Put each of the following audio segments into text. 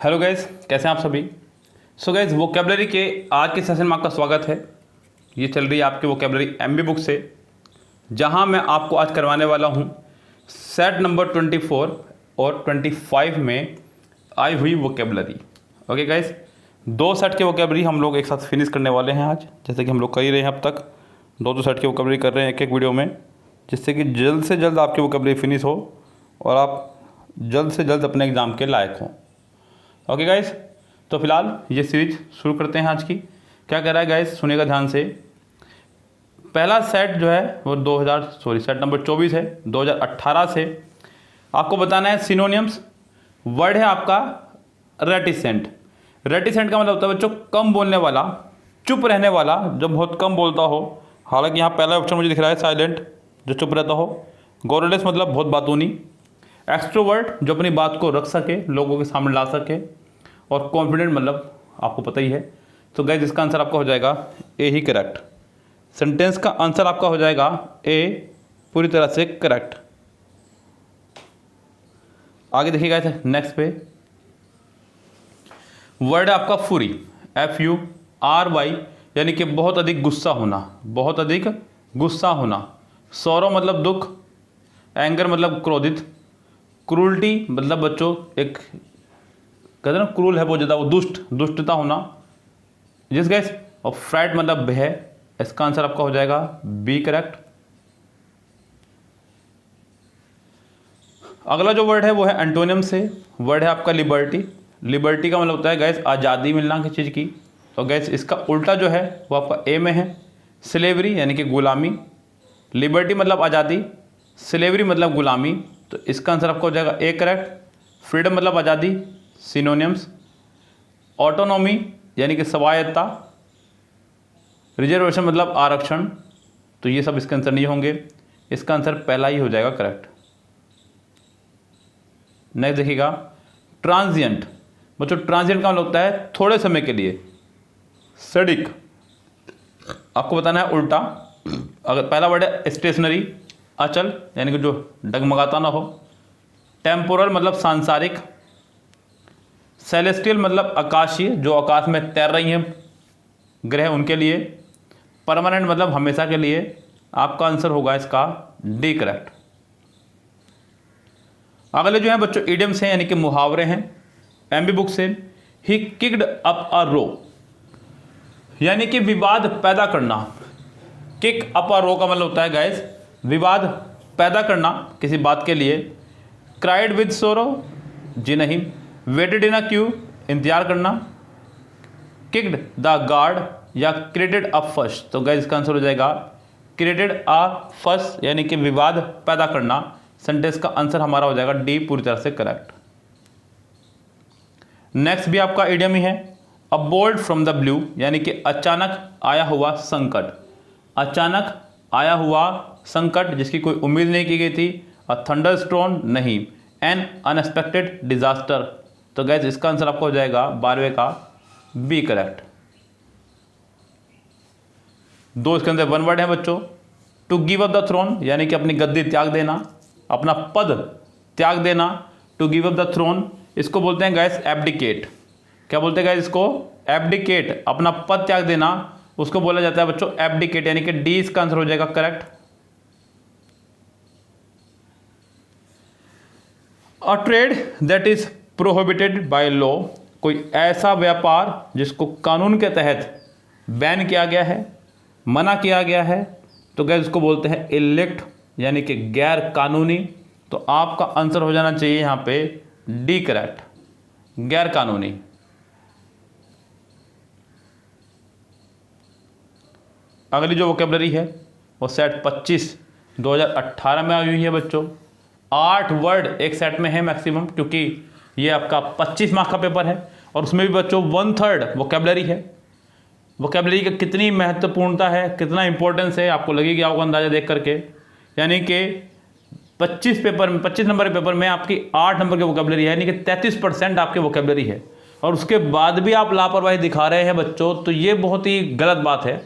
Hello guys, कैसे हैं आप सभी। गाइस, वोकैबलरी के आज के सेशन में आपका स्वागत है। ये चल रही है आपकी वोकैबलरी एमबी बुक से, जहां मैं आपको आज करवाने वाला हूं सेट नंबर 24 और 25 में आई हुई वोकैबलरी। ओके गाइस, 2 सेट के वोकैबलरी हम लोग एक साथ फिनिश करने वाले हैं आज, जैसे कि हम लोग कर ही रहे हैं अब तक। 2 सेट की वोकैबलरी कर रहे हैं एक वीडियो में, जिससे कि जल्द से जल्द आपकी वोकैबलरी फिनिश हो और आप जल्द से जल्द अपने एग्ज़ाम के लायक हों। ओके गाइस, तो फिलहाल ये सीरीज शुरू करते हैं आज की। क्या कह रहा है गाइस, सुनिएगा ध्यान से। पहला सेट जो है वो सेट नंबर 24 है 2018 से। आपको बताना है सिनोनियम्स। वर्ड है आपका रेटिसेंट। रेटिसेंट का मतलब होता है बच्चों कम बोलने वाला, चुप रहने वाला, जो बहुत कम बोलता हो। हालांकि यहाँ पहला ऑप्शन मुझे दिख रहा है साइलेंट, जो चुप रहता हो। गोरलेस मतलब बहुत बातूनी। एक्सट्रोवर्ट जो अपनी बात को रख सके, लोगों के सामने ला सके। और कॉन्फिडेंट मतलब आपको पता ही है। तो गाइस, इसका आंसर आपका हो जाएगा ए ही करेक्ट। सेंटेंस का आंसर आपका हो जाएगा ए, पूरी तरह से करेक्ट। आगे देखिएगा नेक्स्ट पे। वर्ड है आपका फुरी, FURY, यानी कि बहुत अधिक गुस्सा होना, बहुत अधिक गुस्सा होना। सॉरो मतलब दुख, एंगर मतलब क्रोधित, क्रूरटी मतलब बच्चों एक कहते हैं ना क्रूल है बहुत ज़्यादा, वो दुष्टता होना। जिस गैस, और फ्राइट मतलब भय। इसका आंसर आपका हो जाएगा बी करेक्ट। अगला जो वर्ड है वो है एंटोनियम से। वर्ड है आपका लिबर्टी। लिबर्टी का मतलब होता है गैस आज़ादी मिलना किसी चीज़ की। तो गैस इसका उल्टा जो है वो आपका ए में है, स्लेवरी यानी कि गुलामी। लिबर्टी मतलब आज़ादी, स्लेवरी मतलब गुलामी। तो इसका आंसर आपका हो जाएगा ए करेक्ट। फ्रीडम मतलब आज़ादी, सिनोनियम्स। ऑटोनॉमी यानी कि स्वायत्ता। रिजर्वेशन मतलब आरक्षण। तो ये सब इसके आंसर नहीं होंगे, इसका आंसर पहला ही हो जाएगा करेक्ट। नेक्स्ट देखिएगा, ट्रांजिएंट। बच्चों ट्रांजिएंट का मतलब होता है थोड़े समय के लिए। सडिक, आपको बताना है उल्टा। अगर पहला वर्ड है स्टेशनरी, अचल यानी कि जो डगमगाता ना हो। टेम्पोरल मतलब सांसारिक। सेलेस्टियल मतलब आकाशीय, जो आकाश में तैर रही हैं ग्रह उनके लिए। परमानेंट मतलब हमेशा के लिए। आपका आंसर होगा इसका डी करेक्ट। अगले जो हैं बच्चों इडियम्स हैं, यानी कि मुहावरे हैं एमबी बुक से। ही किक्ड अप अ रो, यानी कि विवाद पैदा करना। किक अप अ रो का मतलब होता है गाइस विवाद पैदा करना किसी बात के लिए। क्राइड विद सोरो, जी नहीं। वेटेड इन अ क्यू, इंतजार करना। किक्ड द गार्ड या क्रिएटेड अ फस। तो गाइस इसका आंसर हो जाएगा क्रिएटेड अ फस, यानी कि विवाद पैदा करना। सेंटेंस का आंसर हमारा हो जाएगा डी, पूरी तरह से करेक्ट। नेक्स्ट भी आपका इडियम ही है, अ बोल्ट फ्रॉम द ब्लू, यानी कि अचानक आया हुआ संकट। अचानक आया हुआ संकट जिसकी कोई उम्मीद नहीं की गई थी। अ थंडरस्टॉर्म नहीं, एन अनएक्सपेक्टेड डिजास्टर। तो गैस इसका आंसर आपको हो जाएगा 12वें का बी करेक्ट। 2 इसके अंदर वन वर्ड है बच्चों। To give up the throne, यानी कि अपनी गद्दी त्याग देना, अपना पद त्याग देना। To give up the throne, इसको बोलते हैं गैस एब्डिकेट। क्या बोलते हैं गैस इसको? एब्डिकेट, अपना पद त्याग देना, उसको बोला जाता है बच्चों एब्डिकेट, यानी कि डी इसका आंसर हो जाएगा correct. A trade that is prohibited by law, कोई ऐसा व्यापार जिसको कानून के तहत बैन किया गया है, मना किया गया है। तो गैस उसको बोलते हैं इलेक्ट, यानी कि गैर कानूनी। तो आपका आंसर हो जाना चाहिए यहाँ पे डी करेक्ट, गैर कानूनी। अगली जो वोकैबलरी है वो सेट 25 2018 में आई हुई है बच्चों। 8 वर्ड एक सेट में है मैक्सिमम, क्योंकि ये आपका 25 मार्क्स का पेपर है और उसमें भी बच्चों 1/3 वोकैबलरी है। वोकैबलरी की कितनी महत्वपूर्णता है, कितना इंपॉर्टेंस है, आपको लगेगी, आपको अंदाजा देख करके। यानी कि 25 नंबर के पेपर में आपकी 8 नंबर की वोकैबलरी है, यानी कि 33% आपकी वोकैबलरी है। और उसके बाद भी आप लापरवाही दिखा रहे हैं बच्चों, तो ये बहुत ही गलत बात है।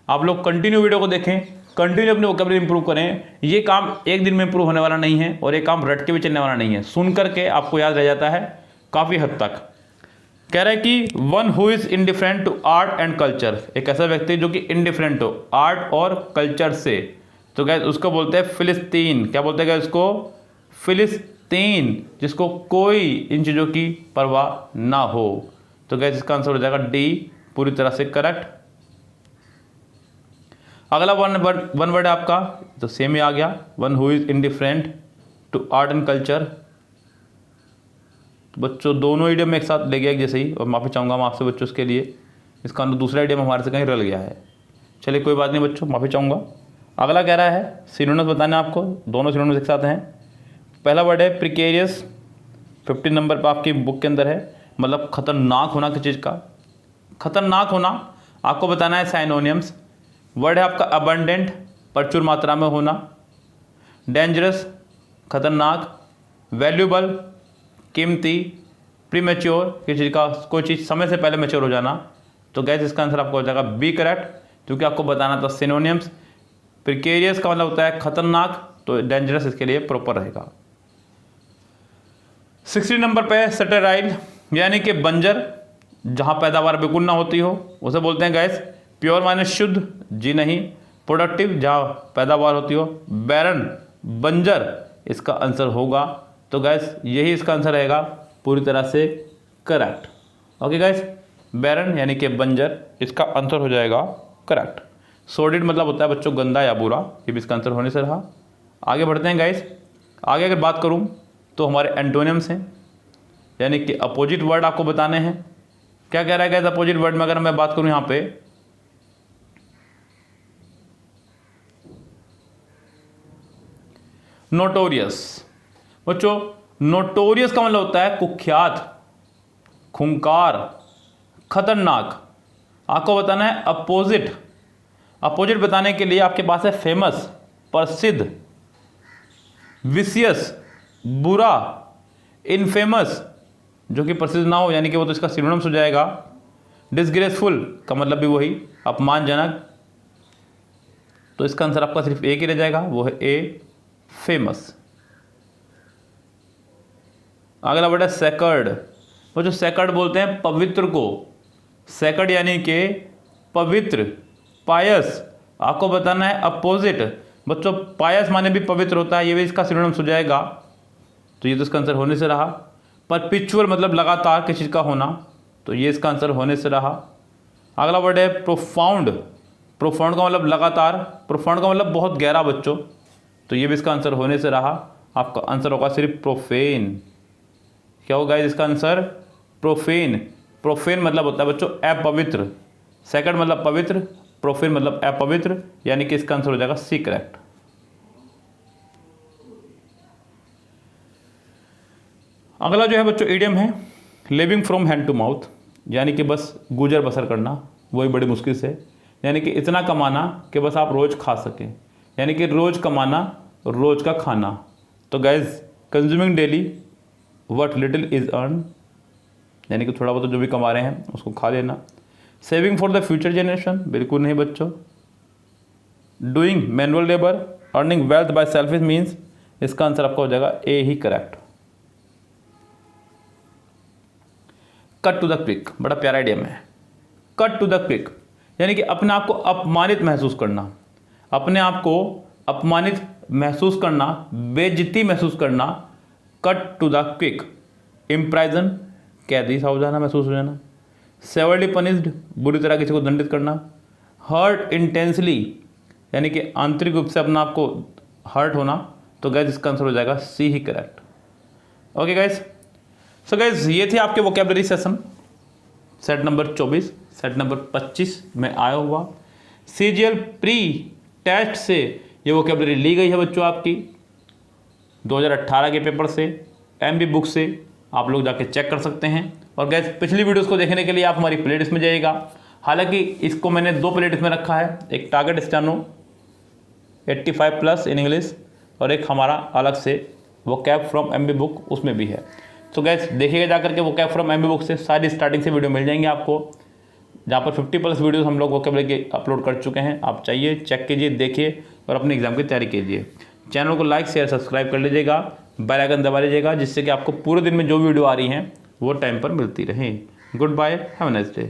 आप लोग कंटिन्यू वीडियो को देखें, कंटिन्यू अपनी वोकैबलरी इंप्रूव करें। ये काम एक दिन में इंप्रूव होने वाला नहीं है और ये काम रट के भी चलने वाला नहीं है। सुन करके आपको याद रह जाता है काफ़ी हद तक, कह रहा है कि one who is indifferent to art and culture, एक ऐसा व्यक्ति जो कि इनडिफरेंट हो आर्ट और कल्चर से, तो गैस उसको बोलते हैं फिलिस्तीन। क्या बोलते हैं गैस उसको? फिलिस्तीन, जिसको कोई इन चीज़ों की परवाह ना हो। तो गैस इसका आंसर हो जाएगा डी, पूरी तरह से करेक्ट। अगला वन वर्ड है आपका, तो सेम ही आ गया, one who is indifferent to art and culture. तो बच्चों दोनों इडियम एक साथ ले गया एक जैसे ही, और माफ़ी चाहूँगा मैं आपसे बच्चों उसके लिए, इसका दूसरा इडियम हमारे से कहीं रल गया है। चलिए कोई बात नहीं बच्चों, माफ़ी चाहूँगा। अगला कह रहा है सिनोनिम्स बताना आपको, दोनों सिनोनिम्स एक साथ हैं। पहला वर्ड है प्रिकेरियस, 15 नंबर पर आपकी बुक के अंदर है, मतलब खतरनाक होना किसी चीज़ का, खतरनाक होना आपको बताना है साइनोनिम्स। वर्ड है आपका अबंडेंट, प्रचुर मात्रा में होना। डेंजरस, खतरनाक। वैल्यूबल, कीमती। प्रीमेच्योर, किसी चीज़ का कोई चीज़ समय से पहले मैच्योर हो जाना। तो गैस इसका आंसर आपको हो जाएगा बी करेक्ट, क्योंकि आपको बताना था सिनोनिम्स। प्रिकेरियस का मतलब होता है खतरनाक, तो डेंजरस इसके लिए प्रॉपर रहेगा। 60 नंबर पे स्टेराइल, यानी कि बंजर, जहाँ पैदावार बिल्कुल ना होती हो, उसे बोलते हैं गैस प्योर माने शुद्ध, जी नहीं। प्रोडक्टिव, जहाँ पैदावार होती हो। बैरन, बंजर इसका आंसर होगा। तो गैस यही इसका आंसर रहेगा, पूरी तरह से करेक्ट। ओके गैस, बैरन यानी कि बंजर, इसका आंसर हो जाएगा करेक्ट। सॉर्डिड मतलब होता है बच्चों गंदा या बुरा, ये भी इसका आंसर होने से रहा। आगे बढ़ते हैं गाइस। आगे अगर बात करूं तो हमारे एंटोनिम्स हैं, यानी कि अपोजिट वर्ड आपको बताने हैं। क्या कह रहा है गाइस अपोजिट वर्ड में? अगर मैं बात करूं यहाँ पे, नोटोरियस। बच्चों नोटोरियस का मतलब होता है कुख्यात, खूंखार, खतरनाक। आपको बताना है अपोजिट। अपोजिट बताने के लिए आपके पास है फेमस, प्रसिद्ध, विशियस, बुरा, इनफेमस, जो कि प्रसिद्ध ना हो, यानी कि वो तो इसका सिनोनिम्स हो जाएगा। डिसग्रेसफुल का मतलब भी वही, अपमानजनक। तो इसका आंसर आपका सिर्फ एक ही रह जाएगा, वो है ए, फेमस। अगला वर्ड है सेकर्ड। वो जो सेकर्ड बोलते हैं पवित्र को, सेकर्ड यानी कि पवित्र, पायस। आपको बताना है अपोजिट। बच्चों पायस माने भी पवित्र होता है, ये भी इसका सिनोनिम्स हो जाएगा। तो ये तो इसका आंसर होने से रहा। परपिचुअल मतलब लगातार किसी चीज़ का होना, तो ये इसका आंसर होने से रहा। अगला वर्ड है प्रोफाउंड। प्रोफाउंड का मतलब लगातार, प्रोफाउंड का मतलब बहुत गहरा बच्चों, तो ये भी इसका आंसर होने से रहा। आपका आंसर होगा सिर्फ प्रोफेन। क्या होगा इसका आंसर? प्रोफेन। प्रोफेन मतलब होता है बच्चों अपवित्र। सेकंड मतलब पवित्र, प्रोफेन मतलब अपवित्र, यानी कि इसका आंसर हो जाएगा सी करेक्ट। अगला जो है बच्चों इडियम है living from hand to mouth, यानी कि बस गुजर बसर करना, वही बड़ी मुश्किल से, यानी कि इतना कमाना कि बस आप रोज खा सकें, यानी कि रोज कमाना, रोज का खाना। तो guys consuming daily what little is earn, यानी कि थोड़ा बहुत जो भी कमा रहे हैं उसको खा लेना। Saving for the future generation, बिल्कुल नहीं बच्चों। Doing manual labour, earning wealth by selfish means, इसका आंसर आपका हो जाएगा ए ही correct. Cut to the quick, बड़ा प्यारा आइडिया है। कट टू द क्विक यानी कि अपने आप को अपमानित महसूस करना, अपने आप को अपमानित महसूस करना, बेइज्जती महसूस करना। Cut to the quick. Imprison, कैदी सा हो जाना, महसूस हो जाना। सेवरली पनिश्ड, बुरी तरह किसी को दंडित करना। हर्ट इंटेंसली, यानी कि आंतरिक रूप से अपना आपको हर्ट होना। तो गैस इसका आंसर हो जाएगा सी ही correct. Okay guys, so guys ये थे आपके vocabulary session set number 24, set number 25 में आया हुआ। CGL प्री टेस्ट से ये वोकैबुलरी ली गई है बच्चों आपकी 2018 के पेपर से, MB बुक से आप लोग जाके चेक कर सकते हैं। और गैस पिछली वीडियोस को देखने के लिए आप हमारी प्लेलिस्ट में जाइएगा। हालांकि इसको मैंने 2 प्लेलिस्ट में रखा है, एक टारगेट स्टेनो 85+ इन इंग्लिश, और एक हमारा अलग से वोकैब फ्रॉम MB बुक, उसमें भी है। तो गैस देखिएगा जाकर के वोकैब फ्रॉम MB बुक से सारी स्टार्टिंग से वीडियो मिल जाएंगे आपको, जहाँ पर 50+ वीडियोस हम लोग वोकैबुलरी के अपलोड कर चुके हैं। आप चाहिए चेक कीजिए, देखिए और अपने एग्जाम की तैयारी कीजिए। चैनल को लाइक शेयर सब्सक्राइब कर लीजिएगा, बेल आइकन दबा लीजिएगा, जिससे कि आपको पूरे दिन में जो वीडियो आ रही हैं वो टाइम पर मिलती रहे। Goodbye, have a nice day.